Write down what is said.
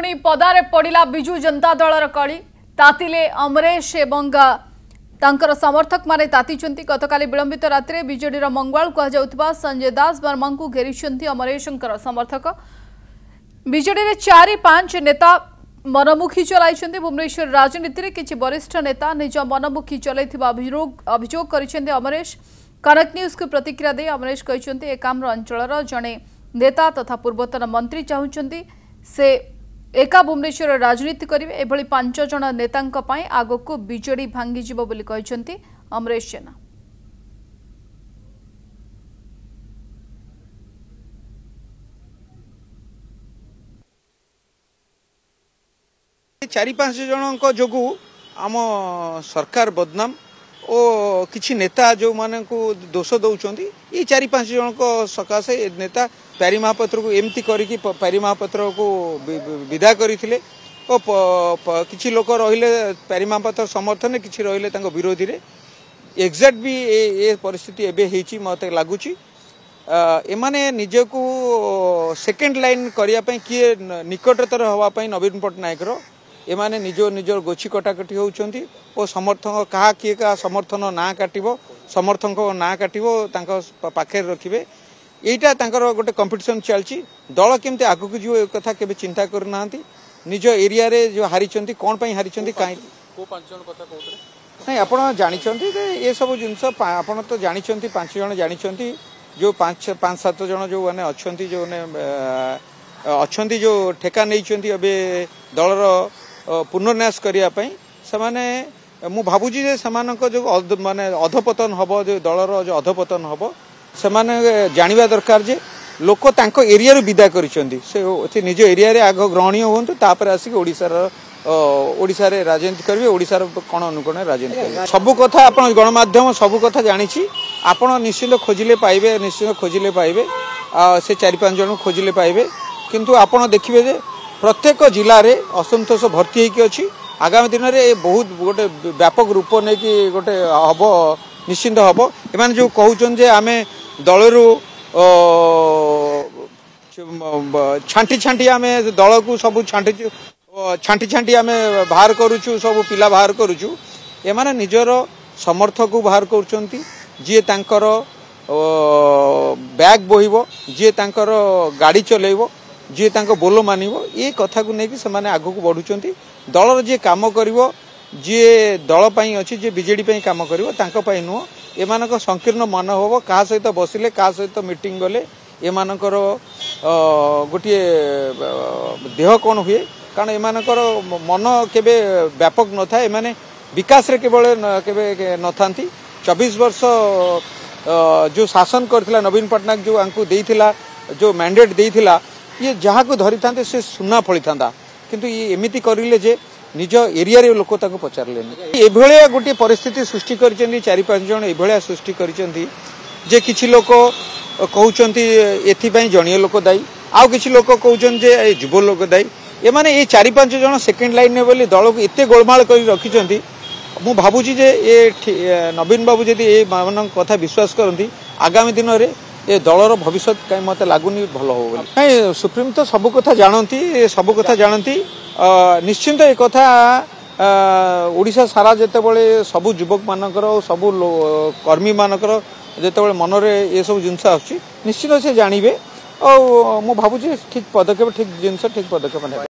पुणी पदारे पड़ा विजु जनता दलर कली तातिले अमरेश एवं तांकर समर्थक माने तातिचंती गतकाली विलंबित रात्रि बीजेडीर मंगवाल कहुवा संजय दास वर्मा को घेरी अमरेशंकर समर्थक बीजेडी रे 4-5 नेता मनमुखी चलाई भुवनेश्वर राजनीति में किसी वरिष्ठ नेता निज मनमुखी चलैथिबा अभियोग करिसेंते अमरेश। कनक न्यूज को प्रतिक्रिया दे अमरेश कहते एकाम्र अंचलर जड़े नेता तथा पूर्वतन मंत्री चाहते से एका भुवनेश्वर राजनीति करेंगे एभली 5 जन नेता आग को बीजेडी भांगी बोली कहते अमरेश जेना। चारि पांच जनों जोगु आम सरकार बदनाम और किछि नेता जो माने को दोष दौरान ये 4-5 जन सकाशे नेता प्यारी महापात्र को एमती करिकी प्यारी महापात्र को विदा करथिले और किछि लोक रहिले प्यारी महापात्र समर्थन किछि रहिले तांको विरोधी रे एग्जैक्ट भी ए परिस्थिति एबे हेची मते लागुची। एमाने निजको सेकेंड लाइन करिया पई किए निकटतर हवा पई नवीन पटनायक रो एमाने निजर गोछी कटाकटी होउचंती और समर्थक कहा किए का समर्थन ना काटिबो समर्थक ना काटिबो तांको पाखे रखिबे एटा तांकर गोटे कंपटीशन चलची दल केमते आगु को जो कथा केबे चिंता कर नांती निज एरिया रे जो हारिचंती कोन पई हारिचंती काई को 5 जन कथा कहतरे नहीं आपण जानिचंती ए सब जिंस आपण तो जानिचंती 5 जन जानिचंती जो 5-7 जन जो माने अछंती जो ने अछंती जो ठेका नैचंती अबे दलर पुनर्न्यास करिया पई समाने मु भाबुजी जे समानक जो माने अधपतन हबो जो दलर जो अधपतन हबो समाने जानिबा दरकार जे लोक तांको एरिया रो विदा करिसंती से निज एरिया रे आग ग्रहणीय होंतु तापर आसी ओडिसा रे राजनीति करबे ओडिसा रो कोन अनुकोण राजनीति करबे सब कथा आपण गणमाध्यम सब कथा जानिछि आपण निश्चित खोजिले पाइबे निश्चित खोजिले पाइबे से 4-5 जन खोजिले पाइबे किंतु आपण देखिबे जे प्रत्येक जिले में असंतोष भर्ती होगी अच्छी आगामी दिन में बहुत गोटे व्यापक रूप नहीं कि गोटे हम निश्चिंत हम एम जो कहते आम दलू छांटी छांटी आम दल को सब छांटी छांटी आम बाहर करुचु सब पिला बाहर करुचु एमाने निजर समर्थक को बाहर करुचंती जी तांकर बैग बोहिबो जी तांकर गाड़ी चलेबो जी तांको बोलो मानिबो ये कथा को लेकिन से आगु को बढ़ुचंती दलर जी काम करिवो जी दल पई अछि जे बीजेडी पई काम करिवो तांको पई नुह एमानक संकीर्ण मन होबो का सहित बसिले का सहित मीटिंग गले एमानकर गोटे देह कोन हुए कारण एमानकर मन केबे व्यापक न था एमाने विकास रे केबे न थांती 24 वर्ष जो शासन करथिला नवीन पटनायक जो आंकु देइथिला जो मैंडेट देइथिला ये जहाँ को धरी था से सुना फली था किंतु ये एमती करिले जे निज एरिया रे लोक ताको पचारलेनी एभलिया गोटे परिस्थिति सृष्टि करिसेंती 4-5 जन एभलिया सृष्टि करिसेंती जे किछि लोक कहउचंती एथि पई जणिय लोक दाई आउ किछि लोक कहउचन जे ए जुव लोक दाई ए माने ए 4-5 जन सेकेंड लाइन ने बोली दल को एते गोलमाल करि रखिसेंती मु भाबुची जे ए नवीन बाबू जदि ए मान कथा विश्वास करंती आगामी दिन रे ये दलर भविष्य कहीं मत लगुनि भल हो नहीं सुप्रीम तो सब कथा जानती निश्चिंत एक कथा ओडिशा सारा जेतेबेले सब युवक मानकर सब कर्मी मानकर जेतेबेले मनरे ये सब जिनस आछी निश्चित से जानिबे और मु भाबुची ठीक पदक्षेप ठीक जिनस ठीक पदक्षेप